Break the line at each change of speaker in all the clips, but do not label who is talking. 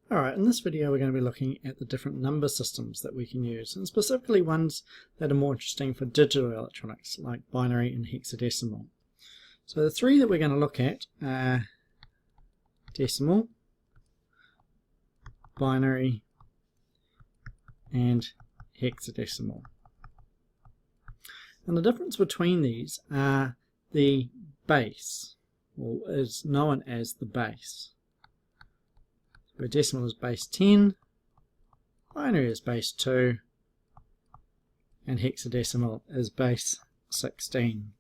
Alright, in this video we're going to be looking at the different number systems that we can use, and specifically ones that are more interesting for digital electronics, like binary and hexadecimal. So the three that we're going to look at are decimal, binary, and hexadecimal. And the difference between these are the base, or is known as the base. Where decimal is base 10, binary is base 2, and hexadecimal is base 16.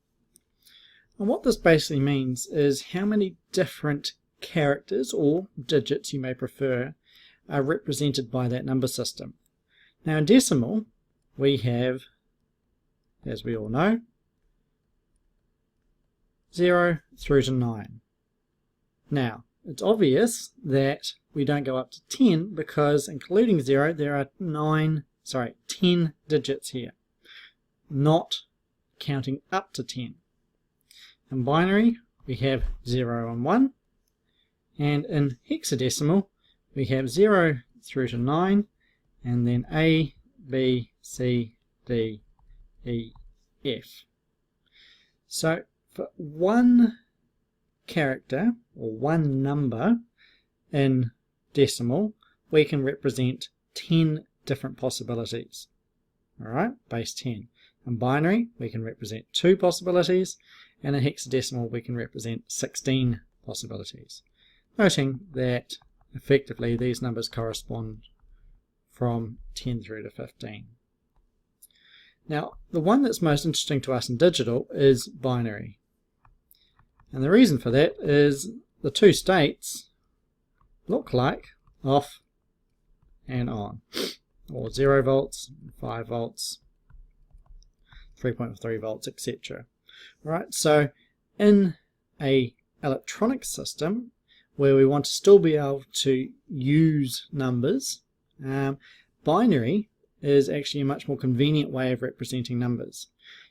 And what this basically means is how many different characters, or digits you may prefer, are represented by that number system. Now in decimal we have, as we all know, 0 through to 9. Now it's obvious that we don't go up to 10 because, including 0, there are 10 digits here, not counting up to 10. In binary we have 0 and 1, and in hexadecimal we have 0 through to 9, and then A, B, C, D, E, F. So for one character or one number in decimal we can represent 10 different possibilities. Alright, base 10. In binary we can represent 2 possibilities, and in hexadecimal we can represent 16 possibilities. Noting that effectively these numbers correspond from 10 through to 15. Now the one that's most interesting to us in digital is binary. And the reason for that is the two states look like off and on, or 0 volts, 5 volts, 3.3 volts, etc. Right, so in a electronic system where we want to still be able to use numbers, binary is actually a much more convenient way of representing numbers.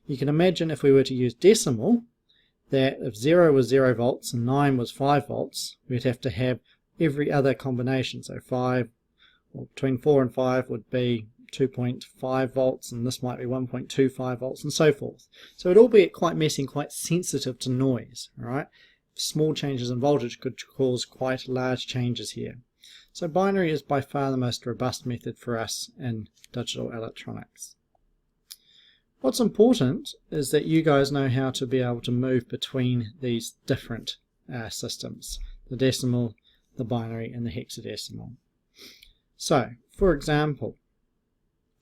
You can imagine if we were to use decimal, that if 0 was 0 volts and 9 was 5 volts, we'd have to have every other combination. So 5, or between 4 and 5 would be 2.5 volts, and this might be 1.25 volts, and so forth. So it'd all be quite messy and quite sensitive to noise. Right? Small changes in voltage could cause quite large changes here. So binary is by far the most robust method for us in digital electronics. What's important is that you guys know how to be able to move between these different systems, the decimal, the binary, and the hexadecimal. So, for example,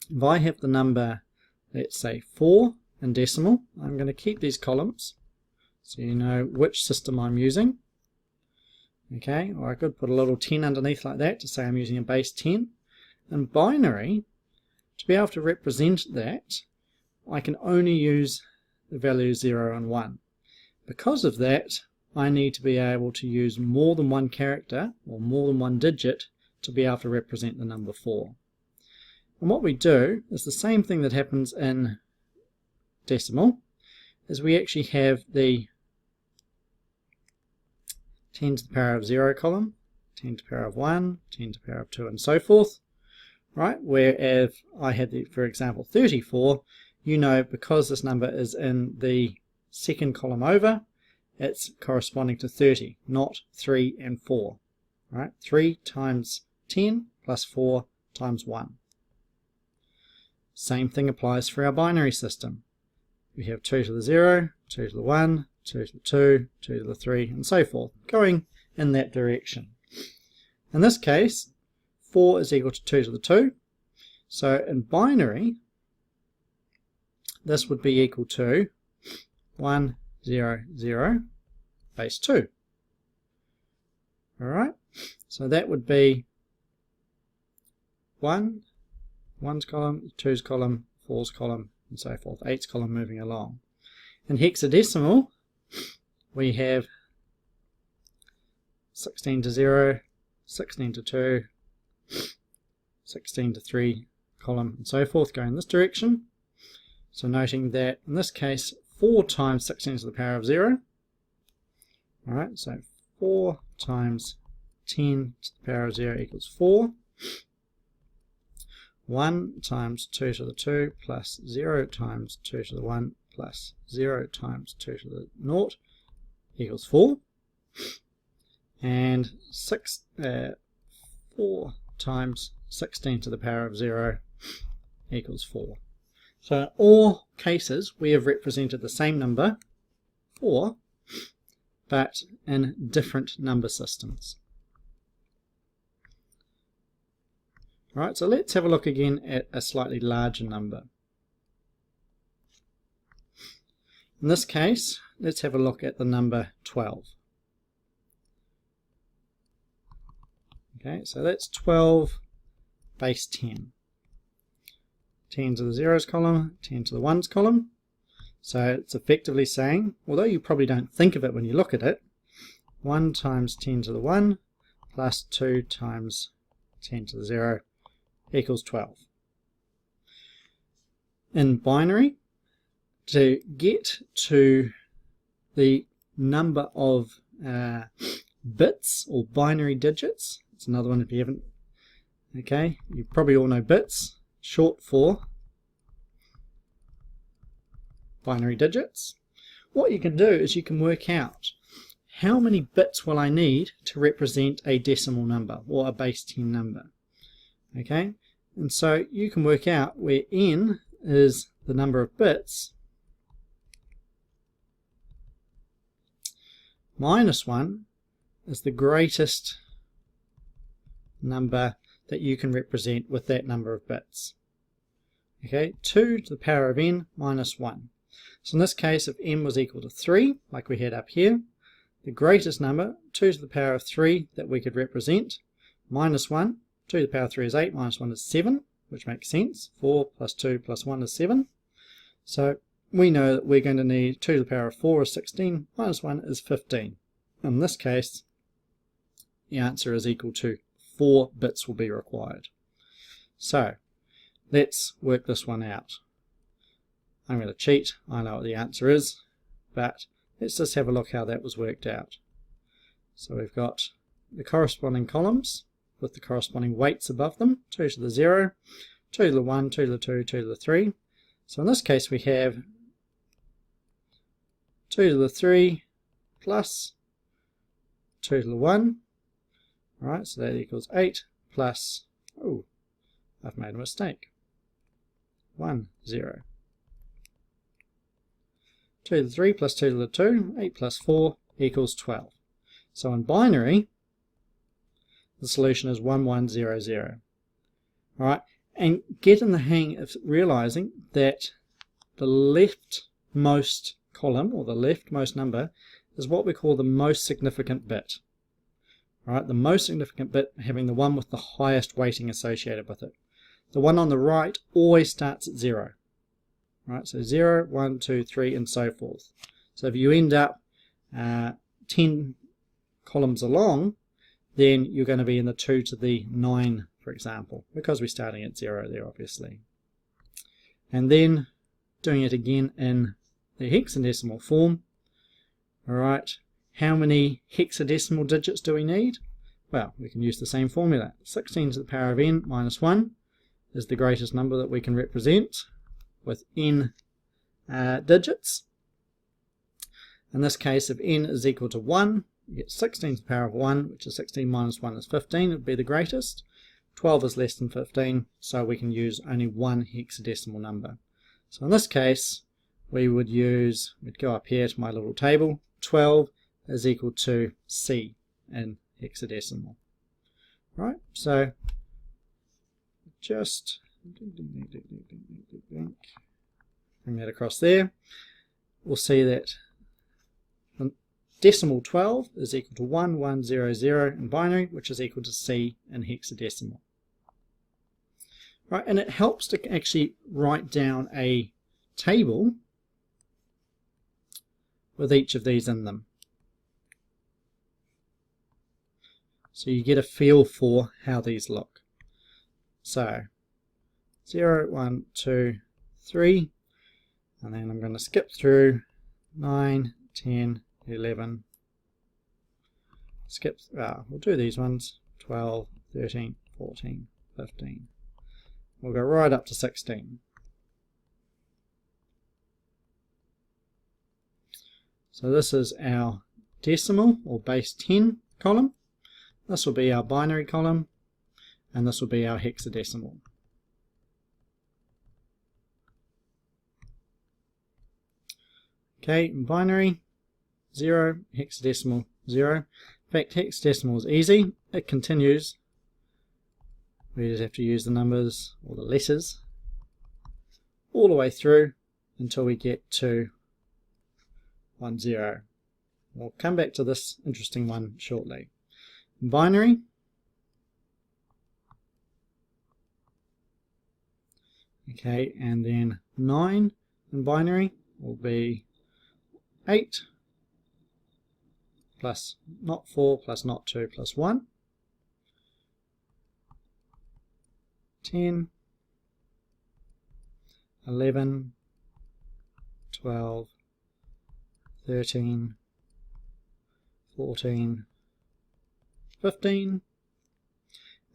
if I have the number, let's say 4 in decimal, I'm going to keep these columns so you know which system I'm using. Okay, or I could put a little 10 underneath like that to say I'm using a base 10. In binary, to be able to represent that, I can only use the values 0 and 1. Because of that, I need to be able to use more than one character, or more than one digit, to be able to represent the number 4. And what we do is the same thing that happens in decimal, is we actually have the 10 to the power of 0 column, 10 to the power of 1, 10 to the power of 2, and so forth. Right? Whereas I had, for example, 34, you know, because this number is in the second column over, it's corresponding to 30, not 3 and 4. Right? 3 times 10 plus 4 times 1. Same thing applies for our binary system. We have 2 to the 0, 2 to the 1, 2 to the 2, 2 to the 3, and so forth, going in that direction. In this case, 4 is equal to 2 to the 2. So in binary, this would be equal to 1, 0, 0, base 2. Alright, so that would be 1's column, 2's column, 4's column, and so forth, 8's column moving along. In hexadecimal, we have 16 to 0, 16 to 2, 16 to 3 column, and so forth, going in this direction. So noting that in this case 4 times 16 to the power of 0. Alright, so 4 times 10 to the power of 0 equals 4. 1 times 2 to the 2 plus 0 times 2 to the 1 plus 0 times 2 to the 0 equals 4. And 4 times 16 to the power of 0 equals 4. So in all cases we have represented the same number, 4, but in different number systems. Right, so let's have a look again at a slightly larger number. In this case, let's have a look at the number 12. Okay, so that's 12 base 10. 10 to the zeros column, 10 to the ones column. So it's effectively saying, although you probably don't think of it when you look at it, 1 times 10 to the 1 plus 2 times 10 to the 0 equals 12. In binary, to get to the number of bits or binary digits, it's another one if you haven't, okay, you probably all know bits, short for binary digits. What you can do is you can work out how many bits will I need to represent a decimal number or a base 10 number. Okay, and so you can work out where n is the number of bits minus 1 is the greatest number that you can represent with that number of bits. Okay, 2 to the power of n minus 1. So in this case, if n was equal to 3, like we had up here, the greatest number, 2 to the power of 3, that we could represent, minus 1, 2 to the power of 3 is 8, minus 1 is 7, which makes sense. 4 plus 2 plus 1 is 7. So we know that we're going to need 2 to the power of 4 is 16, minus 1 is 15. In this case, the answer is equal to 4 bits will be required. So let's work this one out. I'm going to cheat, I know what the answer is, but let's just have a look how that was worked out. So we've got the corresponding columns with the corresponding weights above them, 2 to the 0, 2 to the 1, 2 to the 2, 2 to the 3. So in this case we have 2 to the 3 plus 2 to the 1. Alright, so that equals 8 plus, oh, I've made a mistake, 1, 0. 2 to the 3 plus 2 to the 2, 8 plus 4 equals 12. So in binary, the solution is 1100. Alright, and get in the hang of realizing that the leftmost column, or the leftmost number, is what we call the most significant bit. Alright, the most significant bit having the one with the highest weighting associated with it. The one on the right always starts at 0. Right, so 0, 1, 2, 3, and so forth. So if you end up 10 columns along, then you're going to be in the 2 to the 9, for example, because we're starting at 0 there, obviously. And then doing it again in the hexadecimal form. Alright, how many hexadecimal digits do we need? Well, we can use the same formula. 16 to the power of n minus 1 is the greatest number that we can represent with n digits. In this case, if n is equal to 1, you get 16 to the power of 1, which is 16 minus 1 is 15, it would be the greatest. 12 is less than 15, so we can use only one hexadecimal number. So in this case, we would use, we'd go up here to my little table, 12 is equal to C in hexadecimal. Right, so just bring that across there. We'll see that decimal 12 is equal to 1100 in binary, which is equal to C in hexadecimal. Right, and it helps to actually write down a table with each of these in them. So you get a feel for how these look. So 0, 1, 2, 3, and then I'm going to skip through 9, 10, 11, we'll do these ones, 12, 13, 14, 15. We'll go right up to 16. So this is our decimal or base 10 column. This will be our binary column, and this will be our hexadecimal. Okay, binary 0, hexadecimal 0. In fact, hexadecimal is easy. It continues. We just have to use the numbers or the letters all the way through until we get to 10. We'll come back to this interesting one shortly. Binary, okay, and then 9 in binary will be 8 plus not 4 plus not 2 plus 1. 10, 11, 12, 13, 14, 15,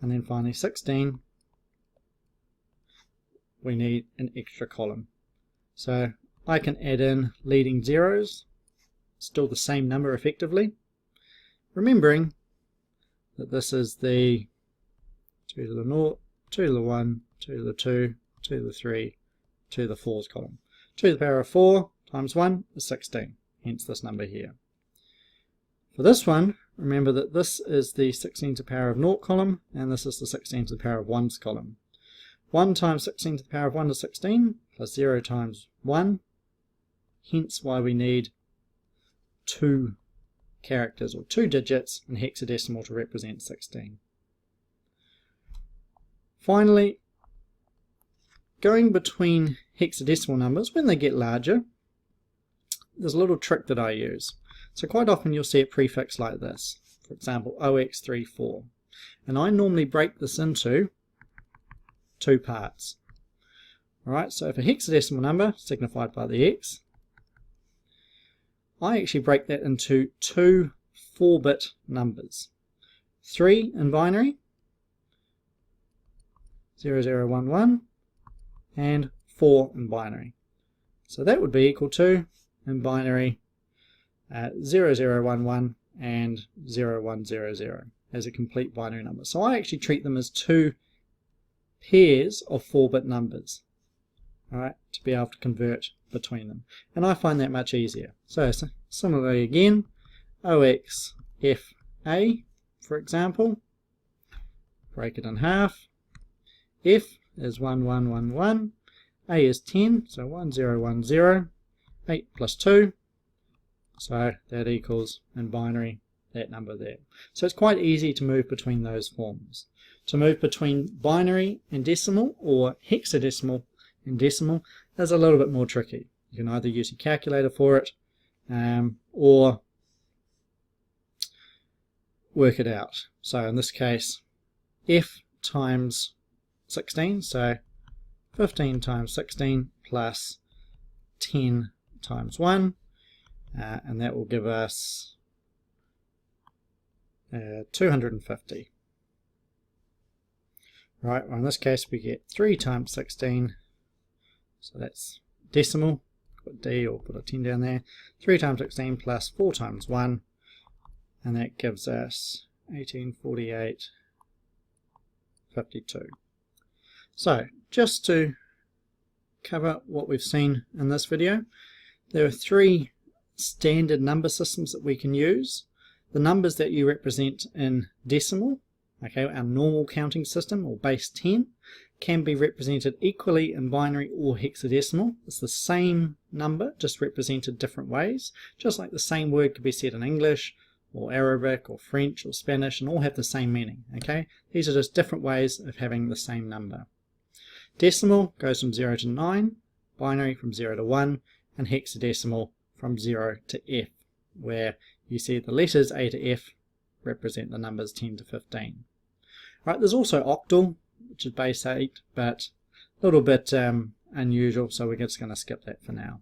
and then finally 16. We need an extra column. So I can add in leading zeros, still the same number effectively, remembering that this is the 2 to the 0, 2 to the 1, 2 to the 2, 2 to the 3, 2 to the 4's column. 2 to the power of 4 times 1 is 16, hence this number here. For this one, remember that this is the 16 to the power of 0 column, and this is the 16 to the power of 1's column. 1 times 16 to the power of 1 is 16, plus 0 times 1, hence why we need 2 characters or 2 digits in hexadecimal to represent 16. Finally, going between hexadecimal numbers, when they get larger, there's a little trick that I use. So quite often you'll see it prefixed like this, for example 0x34, and I normally break this into 2 parts. Alright, so for hexadecimal number signified by the X, I actually break that into 2 4-bit numbers. 3 in binary, 0011, and 4 in binary. So that would be equal to, in binary, 0011 and 0100 as a complete binary number. So I actually treat them as 2 pairs of 4-bit numbers, alright, to be able to convert between them. And I find that much easier. So similarly again, OXFA, for example, break it in half. F is 1111, A is 10, so 1010, 8 plus 2, so that equals, in binary, that number there. So it's quite easy to move between those forms. To move between binary and decimal, or hexadecimal and decimal, is a little bit more tricky. You can either use your calculator for it, or work it out. So in this case, F times 16, so 15 times 16 plus 10 times 1, and that will give us 250. Right, well in this case we get 3 times 16, so that's decimal, put D or put a 10 down there, 3 times 16 plus 4 times 1, and that gives us 1848, 52. So, just to cover what we've seen in this video, there are 3 standard number systems that we can use. The numbers that you represent in decimal, okay, our normal counting system, or base 10, can be represented equally in binary or hexadecimal. It's the same number, just represented different ways, just like the same word could be said in English, or Arabic, or French, or Spanish, and all have the same meaning, okay? These are just different ways of having the same number. Decimal goes from 0 to 9, binary from 0 to 1, and hexadecimal from 0 to F, where you see the letters A to F represent the numbers 10 to 15. Right, there's also octal, which is base 8, but a little bit unusual, so we're just going to skip that for now.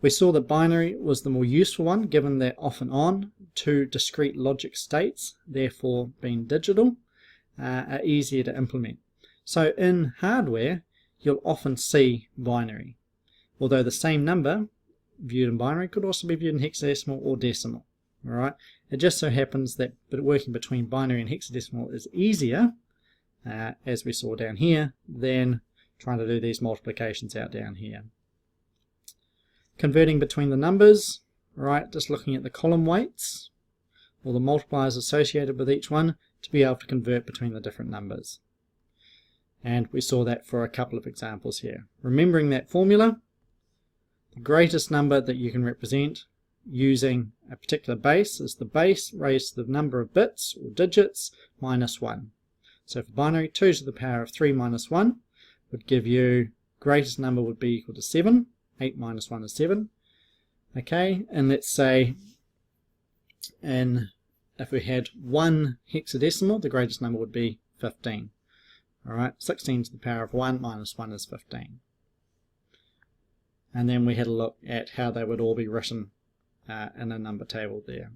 We saw that binary was the more useful one, given they're off and on, two discrete logic states, therefore being digital, are easier to implement. So in hardware, you'll often see binary, although the same number viewed in binary could also be viewed in hexadecimal or decimal. All right, it just so happens that working between binary and hexadecimal is easier, as we saw down here, than trying to do these multiplications out down here. Converting between the numbers, right, just looking at the column weights or the multipliers associated with each one to be able to convert between the different numbers. And we saw that for a couple of examples here. Remembering that formula, the greatest number that you can represent using a particular base is the base raised to the number of bits or digits minus 1. So for binary, 2 to the power of 3 minus 1 would give you, greatest number would be equal to 7. 8 minus 1 is 7. Okay, and let's say if we had 1 hexadecimal, the greatest number would be 15. Alright, 16 to the power of 1 minus 1 is 15. And then we had a look at how they would all be written in a number table there.